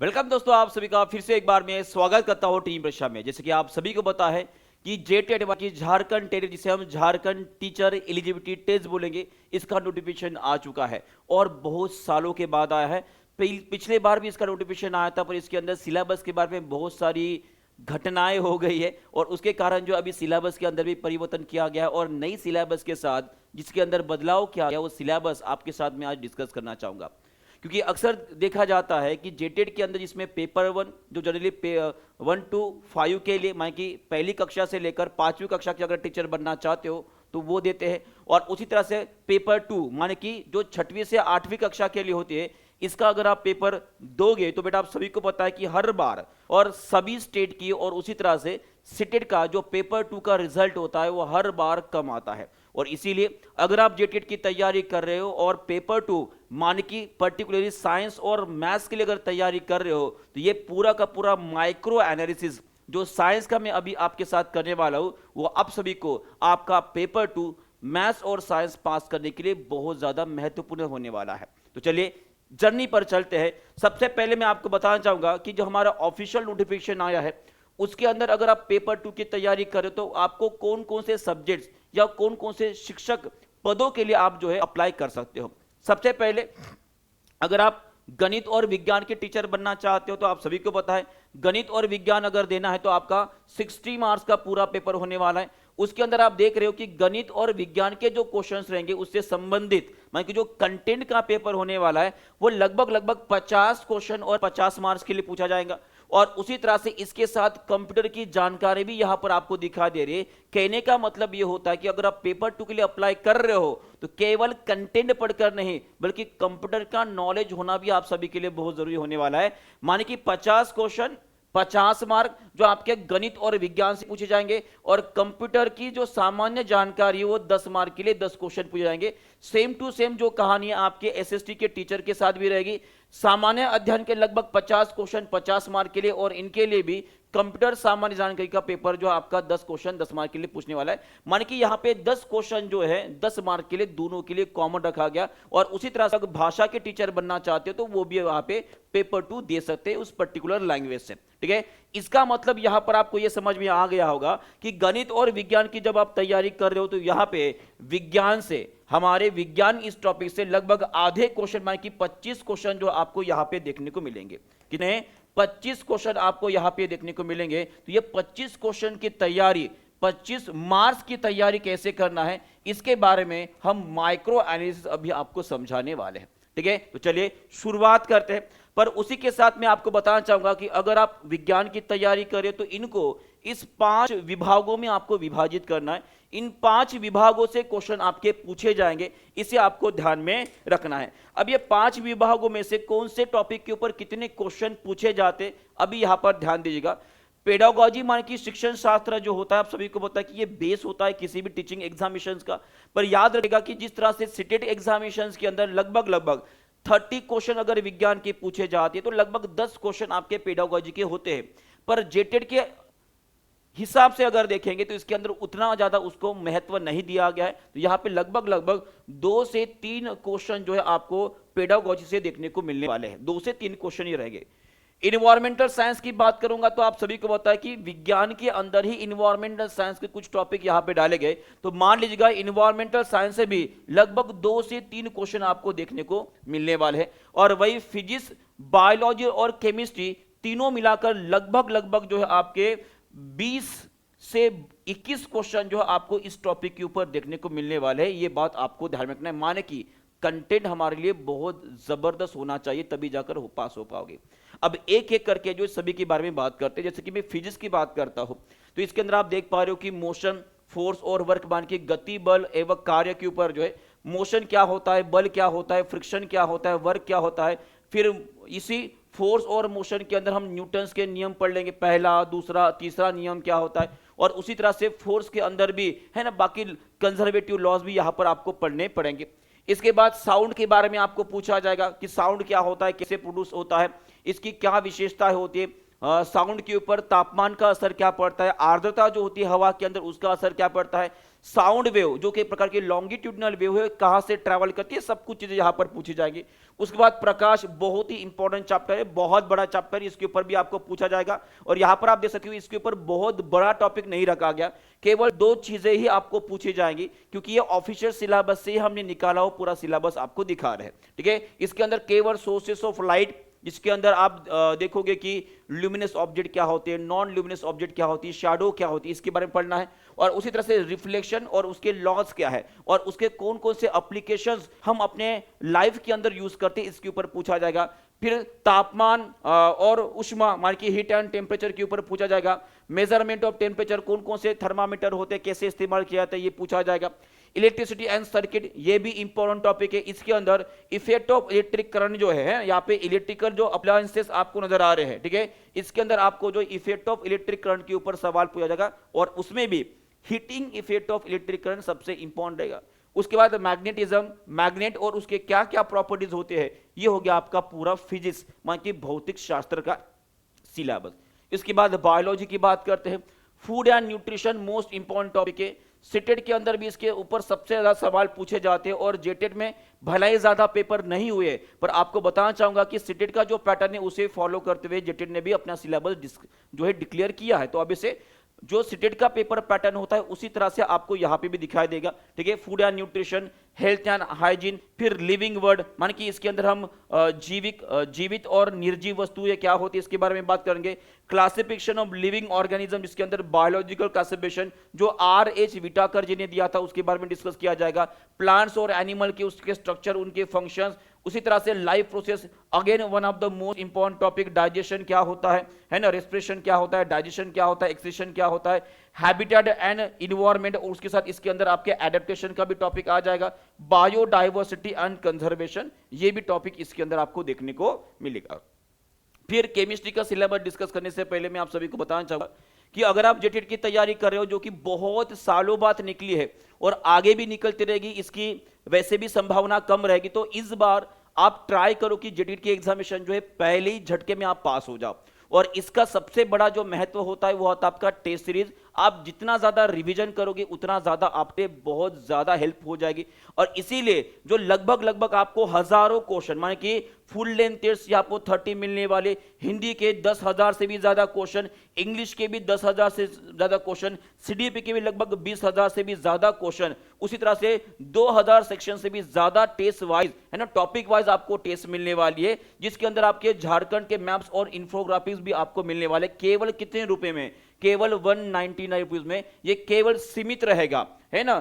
Welcome दोस्तों, आप सभी का फिर से एक बार मैं स्वागत करता हूं टीम रक्षा में। जैसे कि आप सभी को पता है कि जेटेट की झारखंड टेट, जिसे हम झारखंड टीचर एलिजिबिलिटी टेस्ट बोलेंगे, इसका नोटिफिकेशन आ चुका है और बहुत सालों के बाद आया है। पिछले बार भी इसका नोटिफिकेशन आया था, पर इसके अंदर सिलेबस के बारे में बहुत सारी घटनाएं हो गई है और उसके कारण जो अभी सिलेबस के अंदर भी परिवर्तन किया गया है और नई सिलेबस के साथ जिसके अंदर बदलाव किया गया, वो सिलेबस आपके साथ मैं आज डिस्कस करना चाहूंगा। क्योंकि अक्सर देखा जाता है कि जेटेड के अंदर जिसमें पेपर 1 जो जनरली 1 to 5 के लिए, माने कि पहली कक्षा से लेकर 5वीं कक्षा के अगर टीचर बनना चाहते हो तो वो देते हैं, और उसी तरह से पेपर 2 माने कि जो 6वीं से 8वीं कक्षा के लिए होती है, इसका अगर आप पेपर दोगे तो बेटा आप सभी को पता है कि हर बार और सभी स्टेट की और उसी तरह से सीटेट का जो पेपर 2 का रिजल्ट होता है वो हर बार कम आता है। और इसीलिए अगर आप जेटेट की तैयारी कर रहे हो और पेपर 2 मान की पर्टिकुलरली साइंस और मैथ्स के लिए अगर तैयारी कर रहे हो, तो ये पूरा का पूरा माइक्रो एनालिसिस जो साइंस का मैं अभी आपके साथ करने वाला हूं, वो आप सभी को आपका पेपर 2 मैथ्स और साइंस पास करने के लिए बहुत ज्यादा महत्वपूर्ण होने वाला है। तो चलिए जर्नी पर चलते हैं। सबसे पहले मैं आपको बताना चाहूंगा कि जो हमारा ऑफिशियल नोटिफिकेशन आया है उसके अंदर अगर आप पेपर 2 की तैयारी करें तो आपको कौन कौन से सब्जेक्ट्स या कौन कौन से शिक्षक पदों के लिए आप जो है अप्लाई कर सकते हो। सबसे पहले अगर आप गणित और विज्ञान के टीचर बनना चाहते हो तो आप सभी को पता है गणित और विज्ञान अगर देना है तो आपका 60 मार्क्स का पूरा पेपर होने वाला है। उसके अंदर आप देख रहे हो कि गणित और विज्ञान के जो क्वेश्चंस रहेंगे उससे संबंधित मान कि जो कंटेंट का पेपर होने वाला है वो लगभग 50 क्वेश्चन और 50 मार्क्स के लिए पूछा जाएगा। और उसी तरह से इसके साथ कंप्यूटर की जानकारी भी यहां पर आपको दिखा दे रही है। कहने का मतलब यह होता है कि अगर आप पेपर 2 के लिए अप्लाई कर रहे हो तो केवल कंटेंट पढ़कर नहीं बल्कि कंप्यूटर का नॉलेज होना भी आप सभी के लिए बहुत जरूरी होने वाला है। माने कि 50 क्वेश्चन 50 मार्क जो आपके गणित और विज्ञान से पूछे जाएंगे और कंप्यूटर की जो सामान्य जानकारी है वो 10 मार्क के लिए 10 क्वेश्चन पूछे जाएंगे। सेम टू सेम जो कहानी आपके एसएसटी के टीचर के साथ भी रहेगी। सामान्य अध्ययन के लगभग 50 क्वेश्चन 50 मार्क के लिए और इनके लिए भी कंप्यूटर सामान्य जानकारी का पेपर जो आपका 10 क्वेश्चन 10 मार्क के लिए पूछने वाला है। माने कि यहां पे 10 क्वेश्चन जो है 10 मार्क के लिए दोनों के लिए कॉमन रखा गया। और उसी तरह से अगर भाषा के टीचर बनना चाहते हो तो वो भी वहां पे पेपर 2 दे सकते हैं उस पर्टिकुलर लैंग्वेज से। ठीक है, इसका मतलब यहां पर आपको यह समझ में आ गया होगा कि गणित और विज्ञान की जब आप तैयारी कर रहे हो तो यहां पे विज्ञान से हमारे विज्ञान इस टॉपिक से लगभग आधे क्वेश्चन माने कि 25 क्वेश्चन जो आपको यहां पे देखने को मिलेंगे। कितने? 25 क्वेश्चन आपको यहां पे देखने को मिलेंगे। तो ये 25 क्वेश्चन की तैयारी 25 मार्क्स की तैयारी कैसे करना है इसके बारे में हम माइक्रो एनालिसिस अभी आपको समझाने वाले हैं। ठीक है, तो चलिए शुरुआत करते हैं। पर उसी के साथ मैं आपको बताना चाहूंगा कि अगर आप विज्ञान की तैयारी करें तो इनको इस 5 विभागों में आपको विभाजित करना है। इन 5 विभागों से क्वेश्चन आपके पूछे जाएंगे, इसे आपको ध्यान में रखना है। अब ये 5 विभागों में से कौन से टॉपिक के ऊपर कितने क्वेश्चन पूछे जाते अभी यहां पर ध्यान दीजिएगा। पेडागोजी मान की शिक्षण शास्त्र जो होता है आप सभी को पता है कि ये बेस होता है किसी भी टीचिंग एग्जामिनेशंस का। पर याद रखेगा कि जिस तरह से सीटेट एग्जामिनेशंस के अंदर लगभग 30 क्वेश्चन अगर विज्ञान के पूछे जाते हैं तो लगभग 10 क्वेश्चन आपके पेडागोजी के होते हैं। पर जेटेट के हिसाब से अगर देखेंगे तो इसके अंदर उतना ज्यादा उसको महत्व नहीं दिया गया है। तो यहां पे लगभग 2 से 3 क्वेश्चन जो है आपको पेडागोजी से देखने को मिलने वाले हैं। 2 से 3 क्वेश्चन ही रहेंगे। इन्वायरमेंटल साइंस की बात करूंगा तो आप सभी को पता है कि विज्ञान के अंदर ही इन्वायरमेंटल साइंस के कुछ टॉपिक यहां पे डाले गए। तो मान लीजिएगा इन्वायरमेंटल साइंस से भी लगभग 2 से 3 क्वेश्चन आपको देखने को मिलने वाले हैं। और वही फिजिक्स, बायोलॉजी और केमिस्ट्री तीनों मिलाकर लगभग जो है आपके 20 से 21 क्वेश्चन जो है आपको इस टॉपिक के ऊपर देखने को मिलने वाले हैं। ये बात आपको ध्यान में रखना है। माने कि कंटेंट हमारे लिए बहुत जबरदस्त होना चाहिए तभी जाकर पास हो पाओगे। अब एक एक करके जो सभी के बारे में बात करते हैं। जैसे कि मैं फिजिक्स की बात करता हूं तो इसके अंदर आप देख पा रहे हो कि मोशन, फोर्स और वर्क मान की गति, बल एवं कार्य के ऊपर जो है मोशन क्या होता है, बल क्या होता है, फ्रिक्शन क्या होता है, वर्क क्या होता है। फिर इसी फोर्स और मोशन के अंदर हम न्यूटन्स के नियम पढ़ लेंगे, पहला, दूसरा, तीसरा नियम क्या होता है। और उसी तरह से फोर्स के अंदर भी है ना बाकी कंजर्वेटिव लॉज भी यहां पर आपको पढ़ने पड़ेंगे। इसके बाद साउंड के बारे में आपको पूछा जाएगा कि साउंड क्या होता है, कैसे प्रोड्यूस होता है, इसकी क्या विशेषताएं होती है। साउंड के ऊपर तापमान का असर क्या पड़ता है, आर्द्रता जो होती है हवा के अंदर उसका असर क्या पड़ता है, साउंड वेव जो कि प्रकार की लॉन्गिट्यूडनल वेव है कहां से ट्रैवल करती है, सब कुछ चीजें यहां पर पूछी जाएगी। उसके बाद प्रकाश, बहुत ही इंपॉर्टेंट चैप्टर है, बहुत बड़ा चैप्टर है, इसके ऊपर भी आपको पूछा जाएगा। और यहां पर आप देख सकते हो इसके ऊपर बहुत बड़ा टॉपिक नहीं रखा गया, केवल 2 चीजें ही आपको पूछी जाएंगी, क्योंकि ये ऑफिशियल सिलेबस से हमने निकाला हो पूरा सिलेबस आपको दिखा रहे हैं। ठीक है, इसके अंदर केवल सोर्सेस ऑफ लाइट, जिसके अंदर आप देखोगे कि ल्यूमिनस ऑब्जेक्ट क्या होते हैं, नॉन ल्यूमिनस ऑब्जेक्ट क्या होती है, शैडो क्या होती है, इसके बारे में पढ़ना है। और उसी तरह से रिफ्लेक्शन और उसके लॉस क्या है और उसके कौन कौन से एप्लीकेशंस हम अपने लाइफ के अंदर यूज करते हैं, इसके ऊपर पूछा जाएगा। फिर तापमान और उष्मा मान की हीट एंड टेम्परेचर के ऊपर पूछा जाएगा। मेजरमेंट ऑफ टेम्परेचर, कौन कौन से थर्मामीटर होते हैं, कैसे इस्तेमाल किया जाता है, ये पूछा जाएगा। इलेक्ट्रिसिटी एंड सर्किट, ये भी इंपॉर्टेंट टॉपिक है। इसके अंदर इफेक्ट ऑफ इलेक्ट्रिक करंट जो है, यहाँ पे इलेक्ट्रिकल जो अप्लायंसेस आपको नजर आ रहे हैं, ठीक है, इसके अंदर आपको जो इफेक्ट ऑफ इलेक्ट्रिक करंट के ऊपर सवाल पूछा जाएगा और उसमें भी heating effect of electric current सबसे इंपॉर्टेंट रहेगा। उसके बाद मैग्नेटिज्म, मैग्नेट और उसके क्या क्या प्रॉपर्टीज होते हैं, ये हो गया आपका पूरा फिजिक्स मान की भौतिक शास्त्र का सिलेबस। इसके बाद बायोलॉजी की बात करते हैं। Food and nutrition most important topic है। सीटेट के अंदर भी इसके ऊपर सबसे ज्यादा सवाल पूछे जाते हैं और जेटेट में भले ही ज्यादा पेपर नहीं हुए, पर आपको बताना चाहूंगा कि सीटेट का जो पैटर्न है उसे फॉलो करते हुए जेटेट ने भी अपना सिलेबस जो है डिक्लेयर किया है। तो अब इसे जो सीटेट का पेपर पैटर्न होता है उसी तरह से आपको यहां पे भी दिखाई देगा। ठीक है, food and nutrition, health and hygiene, फिर लिविंग वर्ड मान कि इसके अंदर हम जीवित और निर्जीव वस्तुएं क्या होती है इसके बारे में बात करेंगे। क्लासिफिकेशन ऑफ लिविंग ऑर्गेनिज्म, जिसके अंदर बायोलॉजिकल क्लासिफिकेशन जो R.H. विटाकर जी ने दिया था उसके बारे में डिस्कस किया जाएगा। प्लांट्स और एनिमल के उसके स्ट्रक्चर, उनके फंक्शंस, उसी तरह से life process, again one of the most important topic, digestion क्या होता है ना, रेस्पिरेशन क्या होता है, डाइजेशन क्या होता है, एक्सक्रीशन क्या होता है, हैबिटेट एंड इन्वायरमेंट, और उसके साथ इसके अंदर आपके एडेप्टेशन का भी टॉपिक आ जाएगा। बायोडाइवर्सिटी एंड कंजर्वेशन, ये भी टॉपिक इसके अंदर आपको देखने को मिलेगा। फिर केमिस्ट्री का सिलेबस डिस्कस करने से पहले मैं आप सभी को बताना चाहूंगा कि अगर आप जेटेट की तैयारी कर रहे हो जो कि बहुत सालों बाद निकली है और आगे भी निकलती रहेगी, इसकी वैसे भी संभावना कम रहेगी, तो इस बार आप ट्राई करो कि जेटेट की एग्जामिनेशन जो है पहले ही झटके में आप पास हो जाओ। और इसका सबसे बड़ा जो महत्व होता है वो होता है आपका टेस्ट सीरीज। आप जितना ज्यादा रिवीजन करोगे उतना ज्यादा आपके बहुत ज्यादा हेल्प हो जाएगी। और इसीलिए जो लगभग आपको हजारों क्वेश्चन माने कि फुल लेंथ टेस्ट आपको 30 मिलने वाले, हिंदी के 10,000 से भी ज्यादा क्वेश्चन, इंग्लिश के भी 10,000 से ज्यादा क्वेश्चन, सीडीपी के भी लगभग 20,000 से भी ज्यादा क्वेश्चन, उसी तरह से 2,000 सेक्शन से भी ज्यादा टेस्ट वाइज है ना, टॉपिक वाइज आपको टेस्ट मिलने वाली है, जिसके अंदर आपके झारखंड के मैप्स और इंफोग्राफिक्स भी आपको मिलने वाले। केवल कितने रुपए में? केवल 199 रुपीज में। ये केवल सीमित रहेगा, है ना,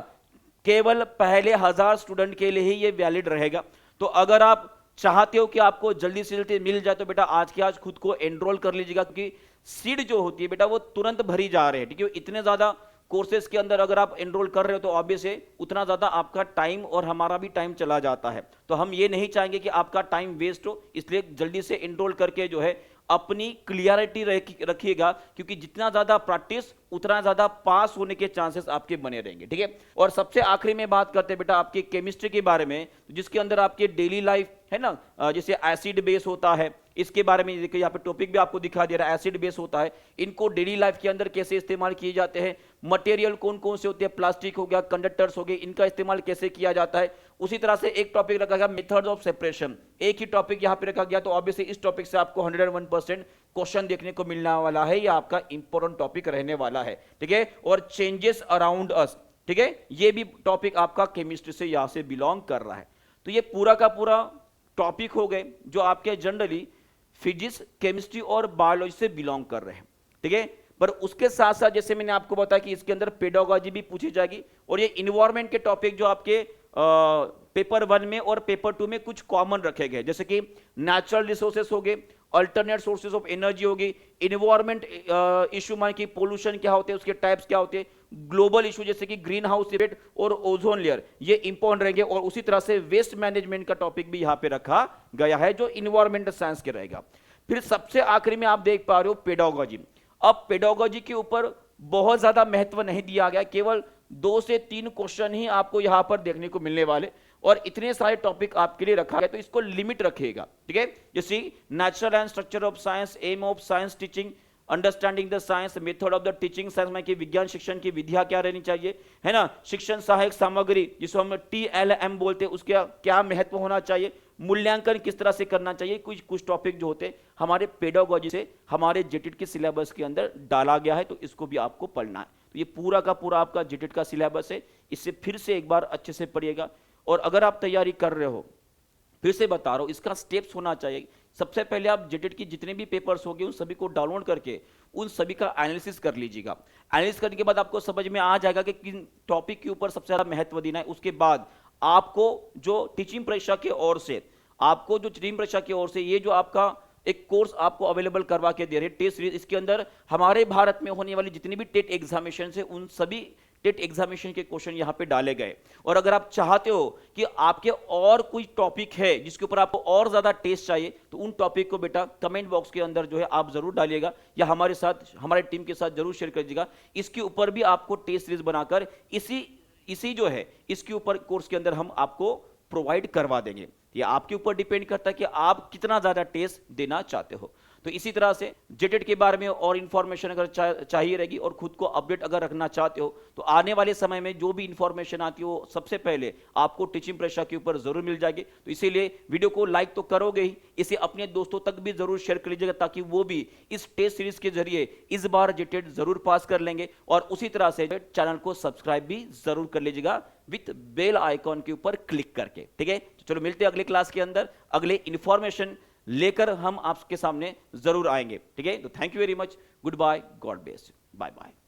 केवल पहले 1000 स्टूडेंट के लिए ही ये वैलिड रहेगा। तो अगर आप चाहते हो कि आपको जल्दी से जल्दी मिल जाए तो बेटा आज के आज खुद को एनरोल कर लीजिएगा, क्योंकि सीट जो होती है बेटा वो तुरंत भरी जा रहे हैं। ठीक है, इतने ज्यादा कोर्सेज के अंदर अगर आप एनरोल कर रहे हो तो ऑब्वियस है उतना ज्यादा आपका टाइम और हमारा भी टाइम चला जाता है। तो हम ये नहीं चाहेंगे कि आपका टाइम वेस्ट हो, इसलिए जल्दी से एनरोल करके जो है अपनी क्लियरिटी रखिएगा, क्योंकि जितना ज्यादा प्रैक्टिस उतना ज्यादा पास होने के चांसेस आपके बने रहेंगे। ठीक है, और सबसे आखिरी में बात करते हैं बेटा आपकी केमिस्ट्री के बारे में, जिसके अंदर आपके डेली लाइफ है ना, जैसे एसिड बेस होता है, इसके बारे में देखिए यहाँ पे टॉपिक भी आपको दिखा दे रहा है। एसिड बेस होता है, इनको डेली लाइफ के अंदर कैसे इस्तेमाल किए जाते हैं, मटेरियल कौन कौन से होते हैं, प्लास्टिक हो गया, कंडक्टर्स हो गए, इनका इस्तेमाल कैसे किया जाता है। उसी तरह से एक टॉपिक रखा गया मेथड्स ऑफ सेपरेशन, एक ही टॉपिक यहाँ पे रखा गया। तो ऑब्वियसली इस टॉपिक से आपको 101% क्वेश्चन देखने को मिलने वाला है, यह आपका इंपॉर्टेंट टॉपिक रहने वाला है। ठीक है, और चेंजेस अराउंड अस, ठीक है, ये भी टॉपिक आपका केमिस्ट्री से यहां से बिलोंग कर रहा है। तो ये पूरा का पूरा टॉपिक हो गए जो आपके जनरली फिजिक्स, केमिस्ट्री और बायोलॉजी से बिलोंग कर रहे हैं। ठीक है, पर उसके साथ साथ जैसे मैंने आपको बताया कि इसके अंदर पेडागोजी भी पूछी जाएगी, और ये इन्वायरमेंट के टॉपिक जो आपके पेपर 1 में और पेपर 2 में कुछ कॉमन रखे गए, जैसे कि नेचुरल रिसोर्सेस हो गए, अल्टरनेट सोर्सेज ऑफ एनर्जी होगी, इन्वायरमेंट इशू मान की पोल्यूशन क्या होते हैं, उसके टाइप्स क्या होते हैं, ग्लोबल इशू जैसे कि ग्रीन हाउस इफेक्ट और ओजोन लेयर, ये इंपॉर्टेंट रहेंगे। और उसी तरह से वेस्ट मैनेजमेंट का टॉपिक भी यहां पे रखा गया है जो इन्वायरमेंटल साइंस के रहेगा। फिर सबसे आखिरी में आप देख पा रहे हो पेडागोजी। अब पेडागोजी के ऊपर बहुत ज्यादा महत्व नहीं दिया गया, केवल 2 से 3 क्वेश्चन ही आपको यहां पर देखने को मिलने वाले, और इतने सारे टॉपिक आपके लिए रखा गया, तो इसको लिमिट रखिएगा। ठीक है, जैसे natural and structure of science, aim of science teaching, understanding the science, method of the teaching science में कि विज्ञान शिक्षण की विधियां क्या रहनी चाहिए, है ना, शिक्षण सहायक सामग्री जिसको हम TLM बोलते हैं उसका क्या महत्व होना चाहिए, मूल्यांकन किस तरह से करना चाहिए, कुछ टॉपिक जो होते हैं हमारे पेडागोजी से हमारे जेटेट के सिलेबस के अंदर डाला गया है, तो इसको भी आपको पढ़ना है। तो ये पूरा का पूरा आपका जेटेट का सिलेबस है, इससे फिर से एक बार अच्छे से पढ़िएगा। और अगर आप तैयारी कर रहे हो, फिर से बता रहा हूं, इसका स्टेप्स होना चाहिए। सबसे पहले आप जेटेट की जितने भी पेपर्स होंगे उन सभी को डाउनलोड करके उन सभी का एनालिसिस कर लीजिएगा। एनालिसिस करने के बाद आपको समझ में आ जाएगा कि किन टॉपिक के ऊपर सबसे ज्यादा महत्व देना है। उसके बाद आपको जो टीचिंग परीक्षा की ओर से ये जो आपका एक कोर्स आपको अवेलेबल करवा के दे रहे हैं टेस्ट सीरीज, इसके अंदर हमारे भारत में होने वाली जितनी भी टेट एग्जामिनेशन है उन सभी टेट एग्जामिनेशन के क्वेश्चन यहां पे डाले गए। और अगर आप चाहते हो कि आपके और कोई टॉपिक है जिसके ऊपर आपको और ज्यादा टेस्ट चाहिए, तो उन टॉपिक को बेटा कमेंट बॉक्स के अंदर जो है आप जरूर डालिएगा या हमारे साथ, हमारे टीम के साथ जरूर शेयर करिएगा। इसके ऊपर भी आपको टेस्ट सीरीज बनाकर इसी जो है इसके ऊपर कोर्स के अंदर हम आपको प्रोवाइड करवा देंगे। ये आपके ऊपर डिपेंड करता है कि आप कितना ज्यादा टेस्ट देना चाहते हो। तो इसी तरह से जेटेट के बारे में और इंफॉर्मेशन अगर चाहिए रहेगी और खुद को अपडेट अगर रखना चाहते हो, तो आने वाले समय में जो भी इंफॉर्मेशन आती हो सबसे पहले आपको टीचिंग परीक्षा के ऊपर जरूर मिल जाएगी। तो इसीलिए वीडियो को लाइक तो करोगे ही, इसे अपने दोस्तों तक भी जरूर शेयर कर लीजिएगा ताकि वो भी इस टेस्ट सीरीज के जरिए इस बार जेटेट जरूर पास कर लेंगे। और उसी तरह से चैनल को सब्सक्राइब भी जरूर कर लीजिएगा विथ बेल आइकॉन के ऊपर क्लिक करके। ठीक है, तो चलो मिलते हैं अगले क्लास के अंदर, अगले इंफॉर्मेशन लेकर हम आपके सामने जरूर आएंगे। ठीक है, तो thank you very much, goodbye, god bless, bye bye.